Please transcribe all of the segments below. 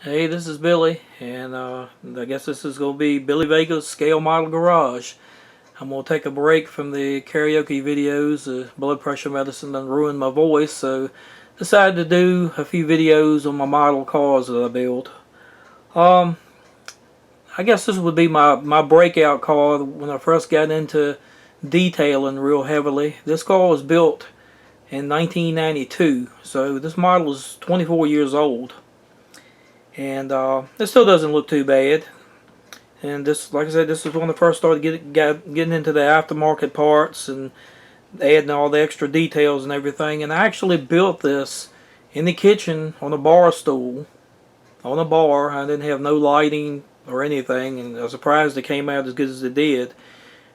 Hey, this is Billy, and I guess this is going to be Billy Vega's Scale Model Garage. I'm going to take a break from the karaoke videos. Blood pressure medicine done ruined my voice, so decided to do a few videos on my model cars that I build. Um, I guess this would be my breakout car when I first got into detailing real heavily. This car was built in 1992, so this model is 24 years old. And it still doesn't look too bad. And this, like I said, this is when I first started getting into the aftermarket parts and adding all the extra details and everything. And I actually built this in the kitchen on a bar stool, on a bar. I didn't have no lighting or anything, and I was surprised it came out as good as it did.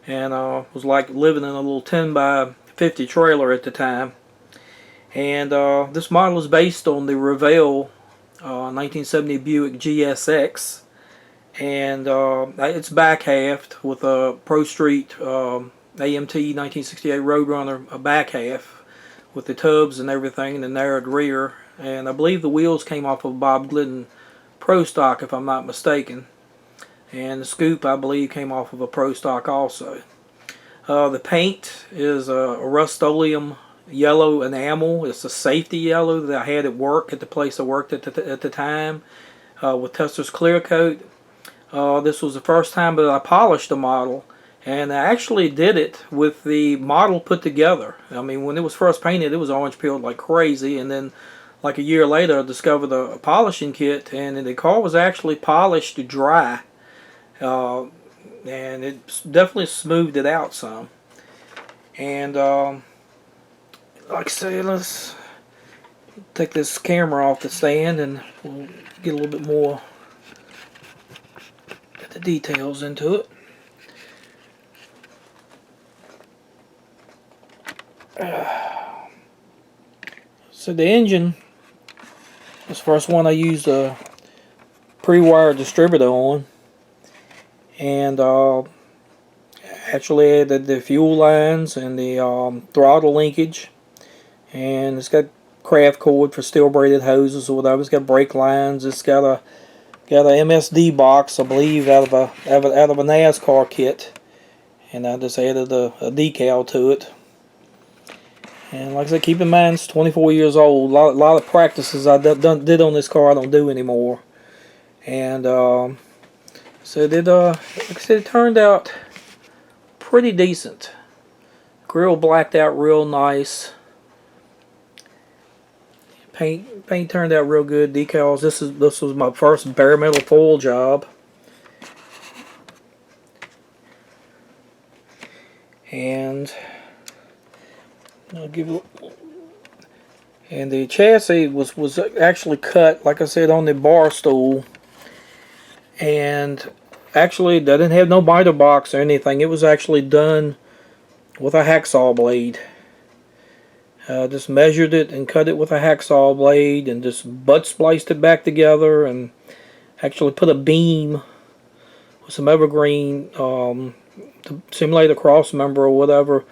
And was like living in a little 10 by 50 trailer at the time. And this model is based on the Revell 1970 Buick GSX, and it's back halved with a Pro Street AMT 1968 Roadrunner, a back half with the tubs and everything, and the narrowed rear. And I believe the wheels came off of Bob Glidden Pro Stock, if I'm not mistaken. And the scoop, I believe, came off of a Pro Stock also. The paint is a Rust-Oleum yellow enamel. It's a safety yellow that I had at work at the place I worked at the time with Tester's Clear Coat. This was the first time that I polished the model, and I actually did it with the model put together. I mean, when it was first painted, it was orange peeled like crazy, and then like a year later I discovered a polishing kit, and the car was actually polished dry. And it definitely smoothed it out some. And like I say, let's take this camera off the stand and we'll get a little bit more of the details into it. So the engine, this first one I used a pre-wired distributor on, and actually added the fuel lines and the throttle linkage, and it's got craft cord for steel braided hoses or whatever. It's got brake lines. It's got a MSD box, I believe, out of a NASCAR kit, and I just added a decal to it. And like I said, keep in mind it's 24 years old. A lot of practices I did on this car I don't do anymore. And so like I said, it turned out pretty decent. Grill blacked out real nice. Paint turned out real good. Decals. This was my first bare metal foil job. And I'll give you. And the chassis was actually cut, like I said, on the bar stool. And actually, they didn't have no biter box or anything. It was actually done with a hacksaw blade. Just measured it and cut it with a hacksaw blade and just butt spliced it back together, and actually put a beam with some evergreen to simulate a cross member or whatever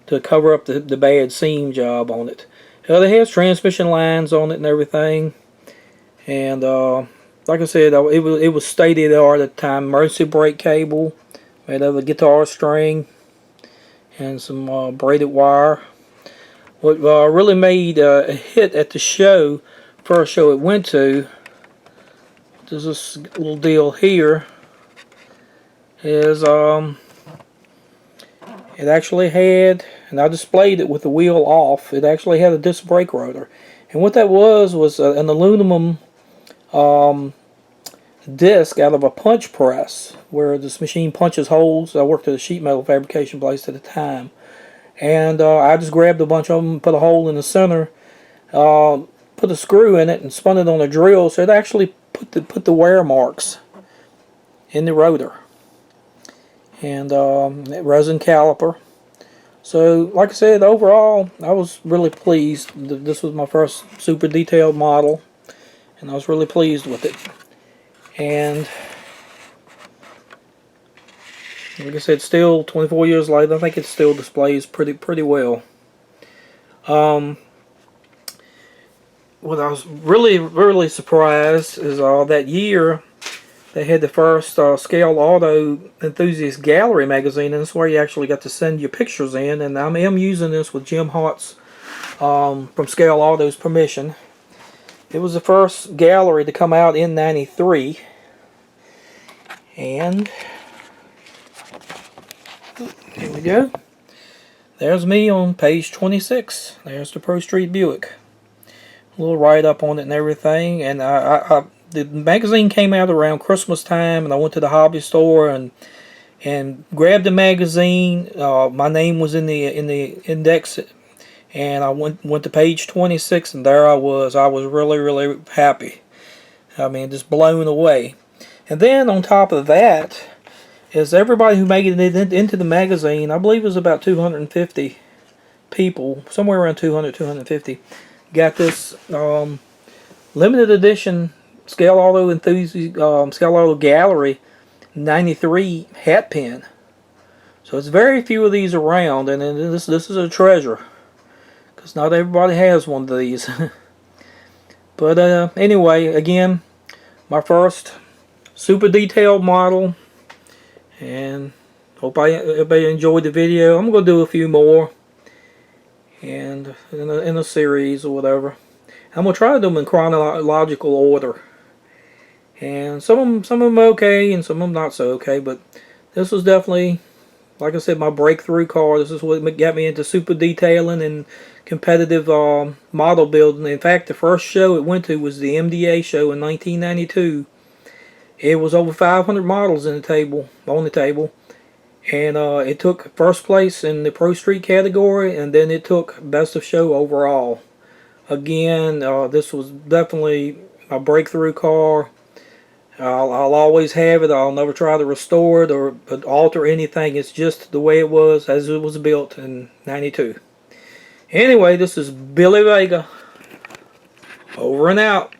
to cover up the bad seam job on it. It has transmission lines on it and everything, and like I said, it was state of the art at the time. Emergency brake cable made out of a guitar string and some braided wire. What really made a hit at the show, first show it went to, there's this little deal here, is it actually had, and I displayed it with the wheel off, it actually had a disc brake rotor. And what that was an aluminum disc out of a punch press, where this machine punches holes. I worked at a sheet metal fabrication place at the time. And I just grabbed a bunch of them, put a hole in the center, put a screw in it, and spun it on a drill, so it actually put the wear marks in the rotor. And resin caliper. So, like I said, overall, I was really pleased. This was my first super detailed model, and I was really pleased with it. And like I said, still 24 years later, I think it still displays pretty well. What what I was really surprised is that year they had the first Scale Auto Enthusiast Gallery magazine, and that's where you actually got to send your pictures in. And I am using this with Jim Hart's from Scale Auto's permission. It was the first gallery to come out in '93, and here we go. There's me on page 26. There's the Pro Street Buick. A little write-up on it and everything. And the magazine came out around Christmas time, and I went to the hobby store and grabbed the magazine. My name was in the index, and I went to page 26, and there I was. I was really happy. I mean, just blown away. And then on top of that is everybody who made it into the magazine. I believe it was about 250 people, somewhere around 250, got this limited edition Scale Auto Enthusiast Scale Auto Gallery '93 hat pin. So it's very few of these around, and this is a treasure, because not everybody has one of these. But anyway, again, my first super detailed model, and hope everybody enjoyed the video. I'm going to do a few more, and in a series or whatever. I'm going to try to do them in chronological order, and some of them okay and some of them not so okay, but this was definitely, like I said, my breakthrough car. This is what got me into super detailing and competitive model building. In fact, the first show it went to was the MDA show in 1992. It was over 500 models on the table, and it took first place in the Pro Street category, and then it took Best of Show overall. Again, this was definitely a breakthrough car. I'll always have it. I'll never try to restore it or alter anything. It's just the way it was as it was built in '92. Anyway, this is Billy Vega. Over and out.